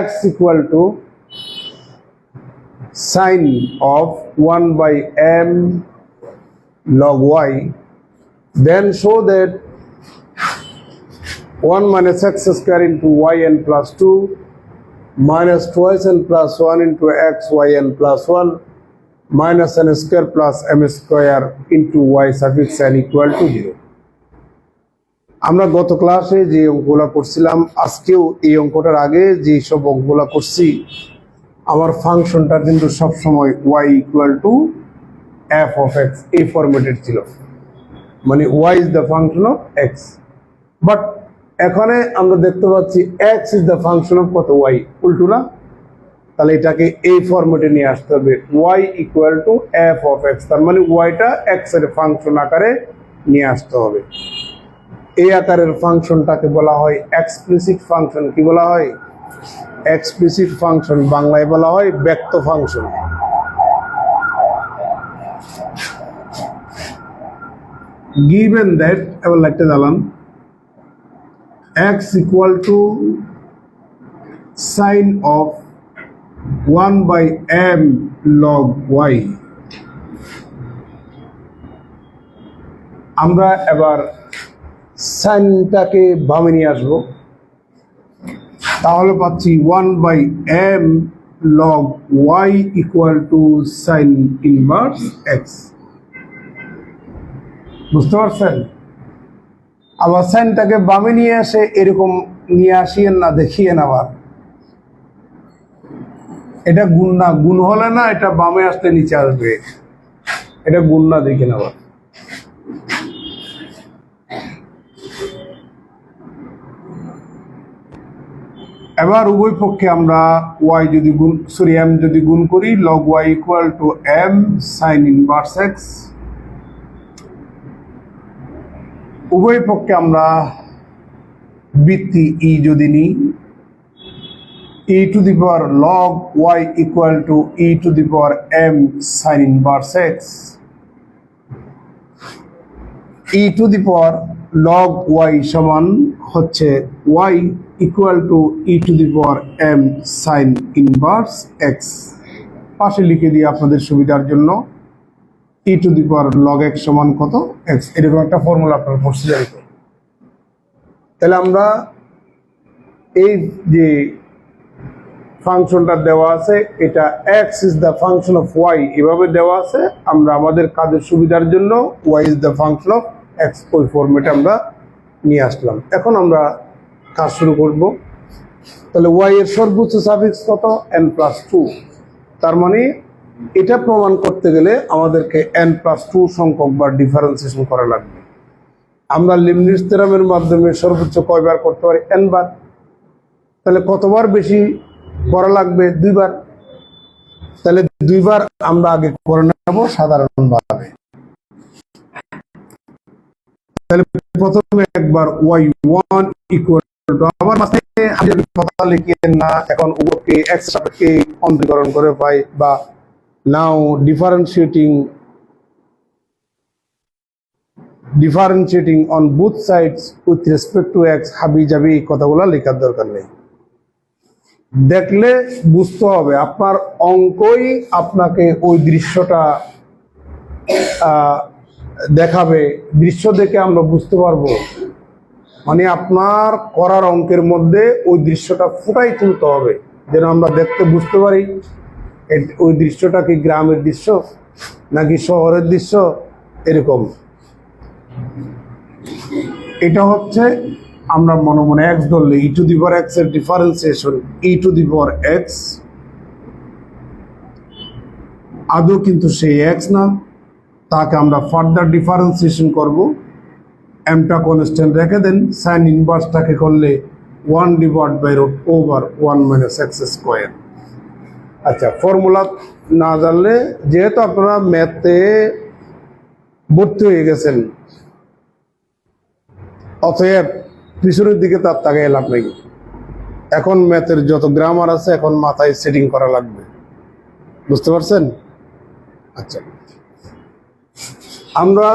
x equal to sine of 1 by m log y, then show that 1 minus x square into yn plus 2 minus twice n plus 1 into x yn plus 1 minus n square plus m square into y suffix n equal to 0. আমরা গত ক্লাসে যে অঙ্কগুলো করছিলাম, আজকেও এই অঙ্কটার আগে যে সব অঙ্কগুলো করছি, আমার ফাংশনটা কিন্তু সবসময় y equal to f of x এই ফরম্যাটের ছিল, মানে y is the function of x। But এখানে আমরা দেখতে পাচ্ছি x is the function of কত y, উল্টো না? তাহলে এটাকে এই ফরম্যাটে নিয়ে আসতে হবে, y equal to f of x, তার মানে yটা x এর ফাংশন আকারে নিয়ে আসতে হবে। এই আকারের ফাংশনটাকে বলা হয় এক্সপ্লিসিট ফাংশন। কি বলা হয়? এক্সপ্লিসিট ফাংশন, বাংলায় বলা হয় ব্যক্ত ফাংশন। given that এবার লিখতে দিলাম x equal to sine of 1 by m log y, আমরা এবার সাইনটাকে বামে নিয়ে আসবো, তাহলে পাচ্ছি 1 by m log y equal to sin inverse x। বুঝতে পারছেন? আবার সাইনটাকে বামে নিয়ে আসে এরকম নিয়ে আসিয়েন না, দেখিয়েন আবার এটা গুণ না, গুণ হলে না এটা বামে আসতে নিচে আসবে, এটা গুণ না, দেখেন আবার। এবার উভয় পক্ষে আমরা y যদি গুণ m যদি গুণ করি, log y equal to m sin inverse x। উভয় পক্ষে আমরা বৃত্তি e যদি নিই, e to the power log y equal to e to the power m sin inverse x, e to the power log y সমান হচ্ছে y equal to e to the power m sin inverse x। পাশে লিখে দিই আপনাদের সুবিধার জন্য, e to the power log x সমান কত? x। এরকম একটা ফর্মুলা আপনারা পড়তে জানেন। তাহলে আমরা এই যে ফাংশনটা দেওয়া আছে, এটা x is the function of y এভাবে দেওয়া আছে, আমরা আমাদের কাজের সুবিধার জন্য y is the function of x ওই ফরম্যাটে আমরা নিয়ে আসলাম। এখন আমরা কাজ শুরু করব। তাহলে y এর সর্বোচ্চ সাফিক্স কত? n plus 2। তার মানে এটা প্রমাণ করতে গেলে আমাদেরকে n plus 2 সংখ্যক বার ডিফারেন্সিয়েশন করা লাগবে। আমরা লিবনিটজ থিওরেমের মাধ্যমে সর্বোচ্চ কয়বার করতে পারি? n বার। তাহলে কতবার বেশি করা লাগবে? 2 বার। তাহলে 2 বার আমরা আগে করে নেব সাধারণভাবে। তাহলে প্রথমে একবার y1 equal to, আবার মাঝে আমি কথা লিখেন না, এখন উভয়কে x সাপেক্ষে অন্তরীকরণ করে পাই, বা নাও differentiating on both sides with respect to x, হাবি যাবি এই কথাগুলো লেখার দরকার নেই। দেখলে বুঝতে হবে, আপনার অঙ্কই আপনাকে ওই দৃশ্যটা দেখাবে, দৃশ্য দেখে আমরা বুঝতে পারবো, মানে আপনার করার অঙ্কের মধ্যে ওই দৃশ্যটা ফুটাই তুলতে হবে, যেন আমরা দেখতে বুঝতে পারি ওই দৃশ্যটা কি গ্রামের দৃশ্য নাকি শহরের দৃশ্য। এরকম এটা হচ্ছে আমরা মনে মনে x ধরলে e to the power x এর differentiation e to the power x, আদৌ কিন্তু সেই x না, তাকে আমরা ফার্দার ডিফারেন্সিয়েশন করব। mটা কনস্ট্যান্ট রেখে দেন, সাইন ইনভার্সটাকে করলে 1/√1 - x স্কয়ার। আচ্ছা, ফর্মুলা না জানলে, যেহেতু আপনারা ম্যাথে ভর্তি হয়ে গেছেন, অতএব পিছনের দিকে তার তাকায় লাভ নেই। এখন ম্যাথের যত গ্রামার আছে এখন মাথায় সেটিং করা লাগবে। বুঝতে পারছেন? আচ্ছা, আমরা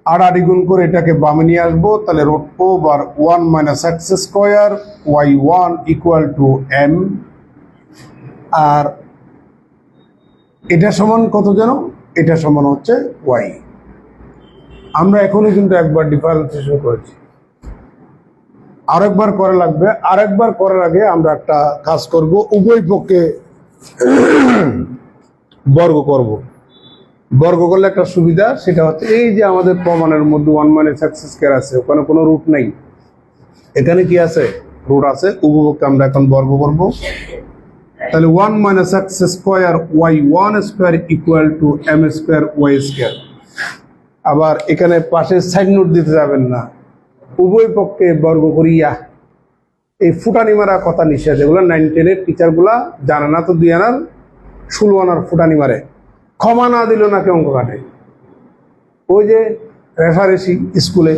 আড়াআড়ি গুণ করে এটাকে বামে নিয়ে আসবো, তাহলে root over 1 minus X square y1 equal to m। আর এটা সমান কত যেন, এটা সমান হচ্ছে y। আমরা এখনই কিন্তু একবার ডিফারেন্সিয়েশন করেছি, আরেকবার করা লাগবে। আরেকবার করার আগে আমরা একটা কাজ করব, উভয় পক্ষে বর্গ করব। বর্গ করলে একটা সুবিধা, সেটা হচ্ছে এই যে আমাদের প্রমাণের মধ্যে 1 মাইনাস এক্স স্কয়ার আছে, ওখানে কোনো রুট নেই, এখানে কি আছে, রুট আছে। উভয়পক্ষে আমরা এখন বর্গ করব, তাহলে 1 minus X square y1 square equal to m square y square. আবার এখানে পাশে সাইড নোট দিতে যাবেন না, উভয় পক্ষে বর্গ করিয়া। এই ফুটানি মারা কথা নিষেধ, এগুলো 9, 10 এর টিচারগুলা জানে না তো 2 আনার 16 আনার ফুটানি মারে, ক্ষমা না দিল নাকি অঙ্ক কাটে। ওই যে রেফারেন্সি স্কুলে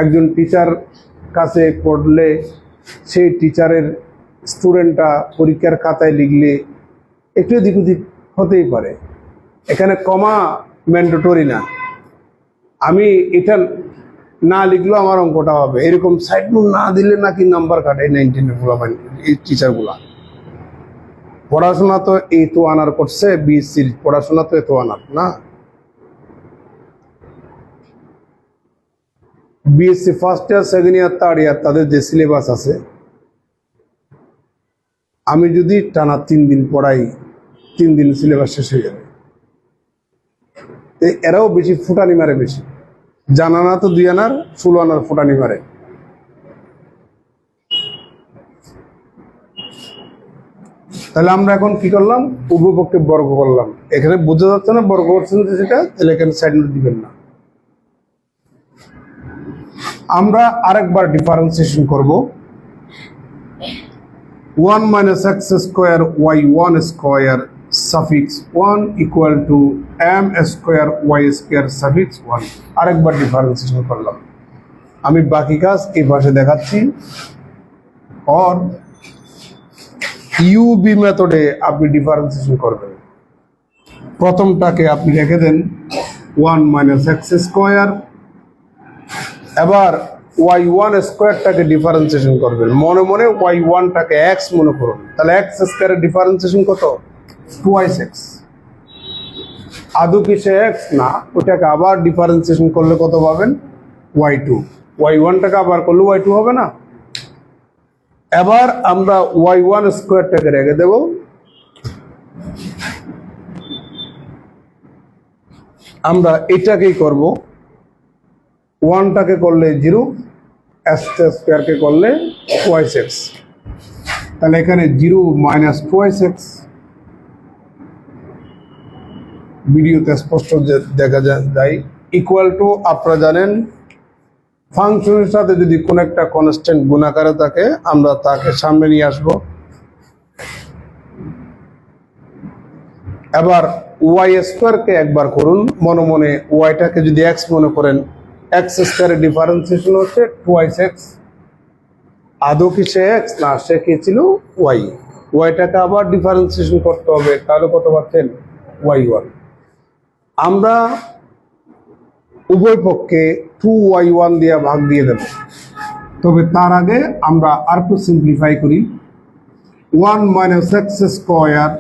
একজন টিচার কাছে পড়লে সেই টিচারের স্টুডেন্টটা পরীক্ষার খাতায় লিখলে একটু এদিক ওদিক হতেই পারে, এখানে কমা ম্যান্ডেটরি না। আমি এটা না লিখলেও আমার অঙ্কটা হবে, এরকম সাইড নোট না দিলে নাকি নাম্বার কাটে 9, 10 এর এই টিচারগুলা। পড়াশোনা তো এই তো আনার করছে, বিএসসির পড়াশোনা তো এত আনার না। BSc first year, second year, third year তাদের যে সিলেবাস আছে, আমি যদি টানা 3 দিন পড়াই, 3 দিন সিলেবাস শেষ হয়ে যাবে। এরাও বেশি ফুটানি মারে, বেশি জানা না তো 2 আনার 16 আনার ফুটানি মারে। তাহলে আমরা এখন কি করলাম, উভয়পক্ষে বর্গ করলাম। এখানে বোঝা যাচ্ছে না বর্গ করছেন সেটা, তাহলে এখানে সাইড নোট দিবেন না। আমরা আরেকবার ডিফারেন্সিয়েশন করব, 1 minus X square y1 square suffix 1 equal to m square y square suffix 1। আরেকবার ডিফারেন্সিয়েশন করলাম। আমি বাকি কাজ এই পাশে দেখাচ্ছি। और ইউবি মেথডে আপনি ডিফারেন্সিয়েশন করবেন। প্রথমটাকে আপনি রেখে দেন 1 মাইনাস এক্স স্কোয়ার, এবার y1 স্কোয়ারটাকে ডিফারেন্সিয়েশন করবেন। মনে মনে y1টাকে x মনে করুন, তাহলে x স্কোয়ারের ডিফারেন্সিয়েশন কত, 2x। আদৌ কি সে x না, ওটাকে আবার ডিফারেন্সিয়েশন করলে কত পাবেন, y2। y1টাকে আবার করলে y2 হবে না। এবার আমরা y1 স্কোয়ারটাকে রেখে দেব, আমরা এটাকেই করব। 1টাকে করলে 0, x স্কোয়ারকে করলে 2x। তাহলে এখানে 0 মাইনাস 2x, ভিডিওতে স্পষ্ট দেখা যায়, ইকুয়াল টু, আপনারা জানেন ফাংশনের সাথে যদি কোনো একটা কনস্ট্যান্ট গুণাকারে থাকে আমরা তাকে সামনে নিয়ে আসব। এবার y স্কোয়ারকে একবার করুন, মনে মনে ওয়াইটাকে যদি x মনে করেন, x স্কোয়ারের ডিফারেন্সিয়েশন হচ্ছে 2x। আদৌ কি সে x না, সে কি ছিল y। ওয়াইটাকে আবার ডিফারেন্সিয়েশন করতে হবে, তাহলে কত পাচ্ছেন, y1। আমরা উভয় পক্ষে 2y1 দিয়ে ভাগ দিয়ে দেব। তবে তার আগে আমরা আর একটু সিম্পলিফাই করি। 1 minus X square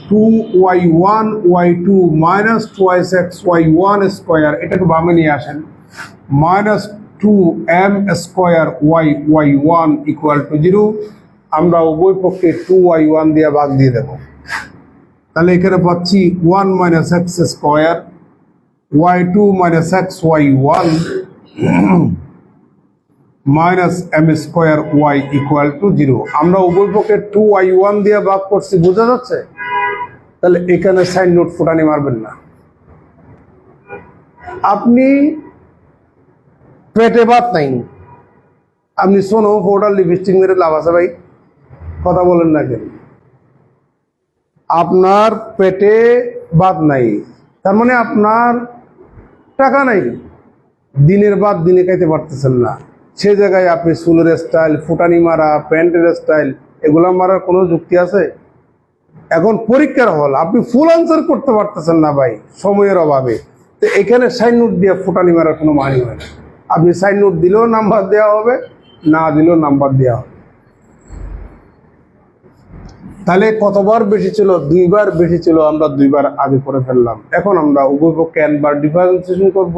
2y1 y2 minus 2x y1 square, এটাকে বামে নিয়ে আসেন, minus 2m square y1 equal to 0। আমরা উভয় পক্ষে 2y1 দিয়ে ভাগ দিয়ে দেব। তাহলে এখানে পাচ্ছি 1 minus X square y2 minus x y1 minus m square y equal to 0। আমরা উভয় পক্ষে 2y1 দিয়ে ভাগ করছি, বোঝা যাচ্ছে। তাহলে এখানে সাইন নোট ফুটানি মারবেন না। আপনি পেটে ভাত নাই, আপনি সোনো পাউডার লিপস্টিক মেরে লাভ আছে ভাই, কথা বলেন না কেন। আপনার পেটে ভাত নাই, তার মানে আপনার টাকা নাই, দিনের ভাত দিনে খাইতে পারতেছেন না। সে জায়গায় আপনি চুলের স্টাইল, ফুটানি মারা, প্যান্টের স্টাইল, এগুলা মারার কোনো যুক্তি আছে? এখন পরীক্ষার হল, আপনি ফুল আনসার করতে পারতেছেন না ভাই, সময়ের অভাবে। তো এখানে সাইন নোট দিয়ে ফুটানি মারার কোনো মানে হয় না। আপনি সাইন নোট দিলেও নাম্বার দেওয়া হবে, না দিলেও নাম্বার দেওয়া হবে। তাহলে কতবার বেশি ছিল? 2বার বেশি ছিল, আমরা 2বার আগে করে ফেললাম। এখন আমরা উভয় পক্ষে n বার ডিফারেন্সিয়েশন করব।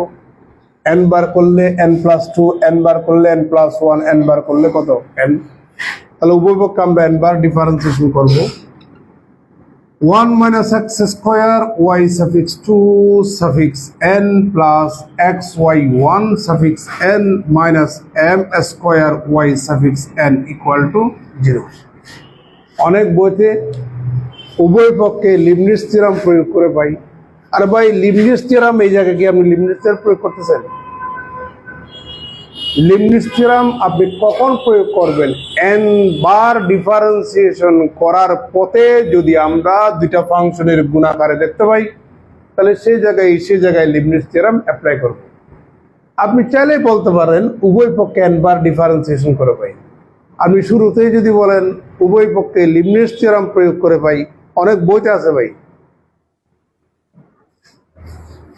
n বার করলে n+2, n বার করলে n+1, n বার করলে কত? n। তাহলে উভয় পক্ষে আমরা n বার ডিফারেন্সিয়েশন করব। 1 minus x square y suffix 2 suffix n plus xy1 suffix n minus m square y suffix n equal to 0। অনেক বইতে উভয় পক্ষে লিবনিটজ থিওরাম প্রয়োগ করে পাই। আর ভাই লিবনিটজ থিওরাম এই জায়গায় কি আপনি লিবনিটজ থিওরাম প্রয়োগ করতেছেন? লিবনিটজ থিওরাম আপনি কখন প্রয়োগ করবেন? n বার ডিফারেন্সিয়েশন করার পথে যদি আমরা দুইটা ফাংশনের গুণাকারে দেখতে পাই, তাহলে সেই জায়গায় লিবনিটজ থিওরাম অ্যাপ্লাই করব। আপনি চাইলেই বলতে পারেন উভয় পক্ষে n বার ডিফারেন্সিয়েশন করে পাই। আপনি শুরুতেই যদি বলেন উভয় পক্ষে লিবনিটজ থিওরাম প্রয়োগ করে পাই, অনেক বইতে আছে ভাই।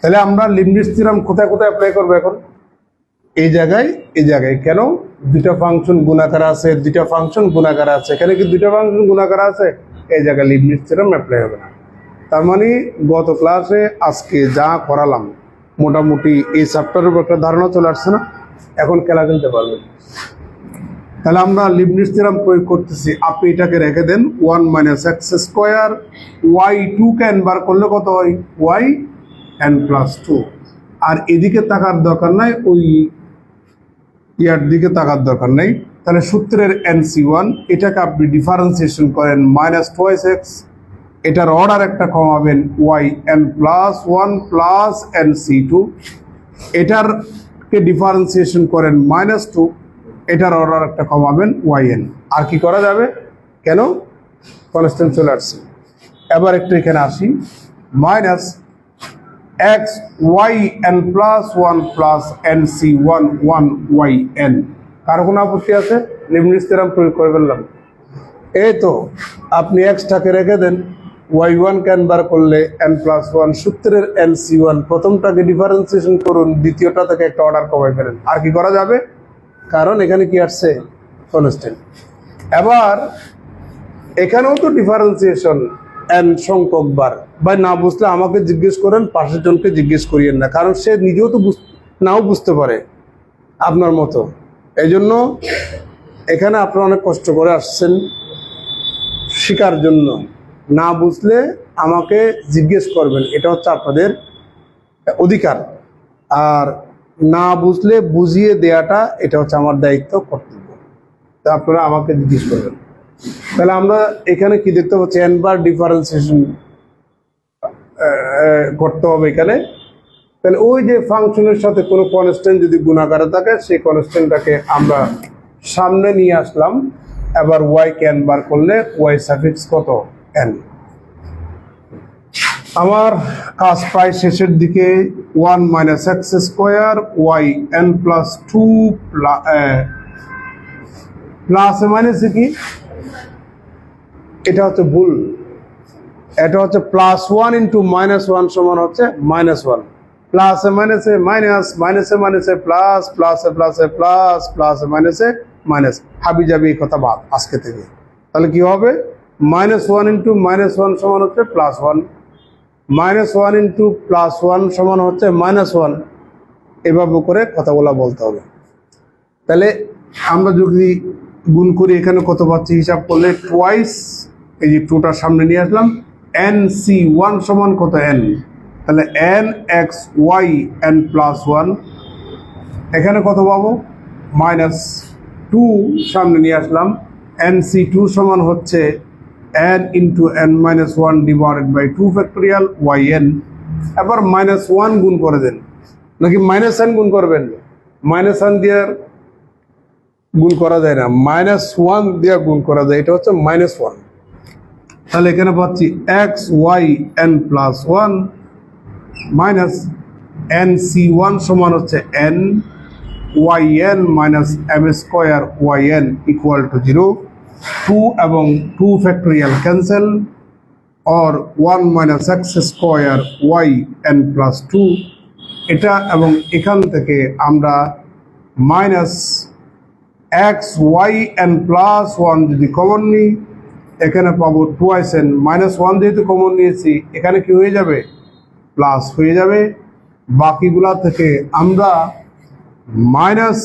তাহলে আমরা লিবনিটজ থিওরাম কোথায় কোথায় অ্যাপ্লাই করবো এখন? এই জায়গায় কেন? দুইটা ফাংশন গুণাকার আছে, এখানে কি দুইটা ফাংশন গুণাকার আছে? এই জায়গায় লিবনিটজ থিওরাম অ্যাপ্লাই হবে না। তার মানে গত ক্লাসে আজকে যা করালাম মোটামুটি এই চ্যাপ্টারের উপর একটা ধারণা চলে আসছে না? এখন খেলা খেলতে পারবেন। তাহলে আমরা লিবনিটজ থিওরাম প্রয়োগ করতেছি। আপনি এটাকে রেখে দেন 1 minus x square y2 কে n বার করলে কত হয়? y n+2। আর এদিকে তাকার দরকার নাই, ওই ইয়ার দিকে তাকার দরকার নেই। তাহলে সূত্রের nc1 এটাকে আপনি ডিফারেন্সিয়েশন করেন -2x, এটার অর্ডার একটা কমাবেন y n+1 plus nc2, এটারকে differentiation করেন -2, এটার অর্ডার একটা কমাবেন yn। আর কি করা যাবে? কেন? কনস্ট্যান্ট চলে আসছে। এবার একটু এখানে আসি, minus x y n+1 plus nc1 1 yn। কারো কোনো আপত্তি আছে? লিবনিটজ থিওরাম প্রয়োগ করে ফেললাম। এই তো আপনি xটাকে রেখে দেন, y1 কে n বার করলে n+1, সূত্রের nc1 প্রথমটাকে ডিফারেন্সিয়েশন করুন, দ্বিতীয়টা থেকে একটা অর্ডার কমাই ফেলেন। আর কি করা যাবে? কারণ এখানে কি আসছে? কনস্ট্যান্ট। এবার এখানেও তো ডিফারেন্সিয়েশন n সংখ্যক বার। ভাই না বুঝলে আমাকে জিজ্ঞেস করেন, পাশের জনকে জিজ্ঞেস করিয়েন না, কারণ সে নিজেও তো নাও বুঝতে পারে আপনার মতো। এই জন্য এখানে আপনারা অনেক কষ্ট করে আসছেন শেখার জন্য। না বুঝলে আমাকে জিজ্ঞেস করবেন, এটা হচ্ছে আপনাদের অধিকার। আর না বুঝলে বুঝিয়ে দেওয়াটা এটা হচ্ছে আমার দায়িত্ব, কর্তব্য। তা আপনারা আমাকে জিজ্ঞেস করবেন। তাহলে আমরা এখানে কি দেখতে পাচ্ছি? n বার ডিফারেন্সিয়েশন করতে হবে এখানে। তাহলে ওই যে ফাংশনের সাথে কোনো কনস্ট্যান্ট যদি গুণাকারে থাকে, সেই কনস্ট্যান্টটাকে আমরা সামনে নিয়ে আসলাম। এবার y কে n বার করলে y সাফিক্স কত? n। আমার কাজ প্রায় শেষের দিকে। 1 minus x square y n+2 plus মাইনাসে কি? এটা হচ্ছে ভুল। এটা হচ্ছে +1 ইন্টু -1 সমান হচ্ছে -1। প্লাসে মাইনাসে মাইনাস, মাইনাসে মাইনাসে প্লাস, প্লাসে প্লাসে প্লাস, প্লাসে মাইনাসে মাইনাস। হাবি যাবি এই কথা বাদ আজকে থেকে। তাহলে কি হবে? -1 ইন্টু -1 সমান হচ্ছে +1, -1 ইন্টু +1 সমান হচ্ছে -1। এভাবে করে কথাগুলো বলতে হবে। তাহলে আমরা যদি গুণ করি, এখানে কত পাচ্ছি হিসাব করলে টোয়াইস, এই যে 2টার সামনে নিয়ে আসলাম, nc1 সমান কত? n। তাহলে nxy n+1, এখানে কত পাবো? -2 সামনে নিয়ে আসলাম, nc2 সমান হচ্ছে n into n-1 divided by 2 factorial yn। এবার -1 গুণ করে দেন, নাকি -n গুণ করবেন? -1 দিয়ে গুণ করা যায় না, -1 দিয়ে গুণ করা যায়, এটা হচ্ছে -1। তাহলে এখানে পাচ্ছি xy n+1 মাইনাস nc1 সমান হচ্ছে n yn minus m square yn equal to 0। 2 এবং 2 ফ্যাক্টোরিয়াল ক্যান্সেল, और 1 minus x square y n+2 এটা এবং এখান থেকে আমরা minus X Y N plus one যদি কমন নিই, এখানে পাবো টুয়াইস এন মাইনাস ওয়ান যেহেতু কমন নিয়েছি, এখানে কি হয়ে যাবে? প্লাস হয়ে যাবে। বাকিগুলা থেকে আমরা মাইনাস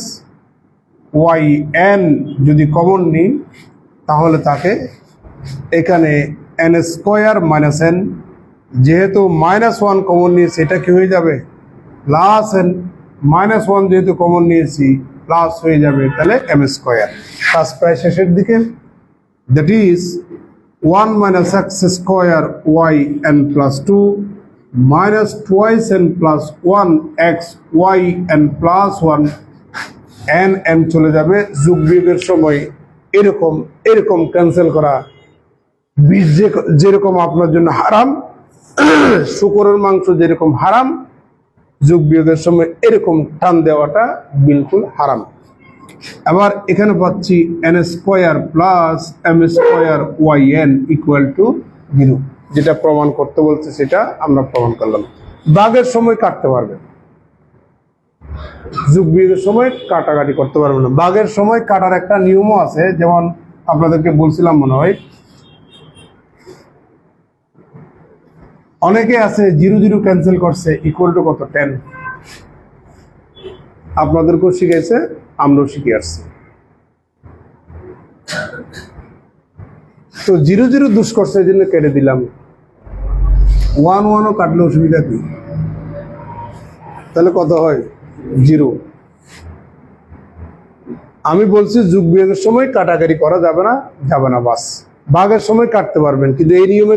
ওয়াই এন যদি কমন নিই, তাহলে তাকে এখানে এন স্কোয়ার মাইনাস এন, যেহেতু মাইনাস ওয়ান কমন নিয়েছি, এটা কি হয়ে যাবে? প্লাস এন, মাইনাস ওয়ান যেহেতু কমন নিয়েছি, প্লাস হয়ে যাবে, তাহলে এম স্কোয়ার। কাজ প্রায় শেষের দিকে। That is 1 minus X square Y N plus two minus twice N plus one X Y N plus one, N N চলে যাবে। যোগ বিয়োগের সময় এরকম এরকম ক্যান্সেল করা বীজ যেরকম আপনার জন্য হারাম, শুকরের মাংস যেরকম হারাম, যোগ বিয়োগের সময় এরকম টান দেওয়াটা বিলকুল হারাম। আবার এখানে পাচ্ছি N square plus M square Y N equal to 0, যেটা প্রমাণ করতে বলছে সেটা আমরা প্রমাণ করলাম। ভাগের সময় কাটতে পারবেন, যোগ বিয়োগের সময় কাটাকাটি করতে পারবেন না। ভাগের সময় কাটার একটা নিয়মও আছে, যেমন আপনাদেরকে বলছিলাম মনে হয়, অনেকে আছে 0 0 ক্যান্সেল করছে ইকুয়াল টু কত? 10। আপনাদেরকেও শিখাইছে, আমরাও শিখে আসছি। তো 0 0 দুষ করছে, এই জন্য কেটে দিলাম। 1 1ও কাটলে অসুবিধা কি? তাহলে কত হয়? 0। আমি বলছি যোগ বিয়োগের সময় কাটাকাটি করা যাবে না, বাস। ভাগের সময় কাটতে পারবেন, কিন্তু এই নিয়মে